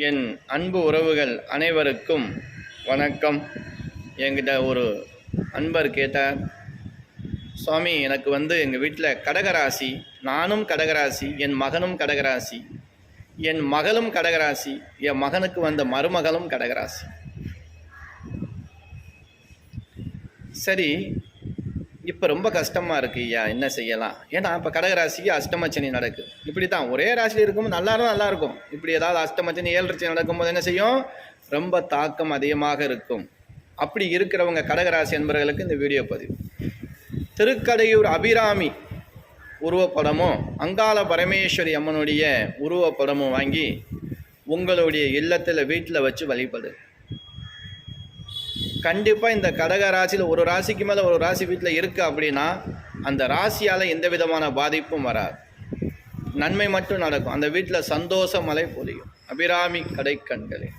என் அன்பு உறவுகள் அனைவருக்கும் வணக்கம். என்கிட்ட ஒரு அன்பர் கேட்டார், சுவாமி எனக்கு எங்கள் வீட்டில் கடகராசி, நானும் கடகராசி, என் மகனும் கடகராசி, என் மகளும் கடகராசி, என் மகனுக்கு வந்த மருமகளும் கடகராசி. சரி, இப்போ ரொம்ப கஷ்டமாக இருக்குது ஐயா, என்ன செய்யலாம்? ஏன்னா இப்போ கடகராசிக்கு அஷ்டமச்சனி நடக்குது. இப்படி தான் ஒரே ராசியில் இருக்கும்போது நல்லாயிருக்கும். இப்படி ஏதாவது அஷ்டமச்சனி 7 ராசி நடக்கும்போது என்ன செய்யும்? ரொம்ப தாக்கம் அதிகமாக இருக்கும். அப்படி இருக்கிறவங்க கடகராசி என்பவர்களுக்கு இந்த வீடியோ பதிவு. திருக்கடையூர் அபிராமி உருவப்படமும் அங்காள பரமேஸ்வரி அம்மனுடைய உருவப்படமும் வாங்கி உங்களுடைய இல்லத்தில் வீட்டில் வச்சு வழிபடு. கண்டிப்பாக இந்த கடக ராசியில் ஒரு ராசிக்கு மேலே ஒரு ராசி வீட்டில் இருக்குது அப்படின்னா அந்த ராசியால் எந்த விதமான பாதிப்பும் வராது, நன்மை மட்டும் நடக்கும். அந்த வீட்டில் சந்தோஷ மழை பொழியும். அபிராமி கடை கண்களே.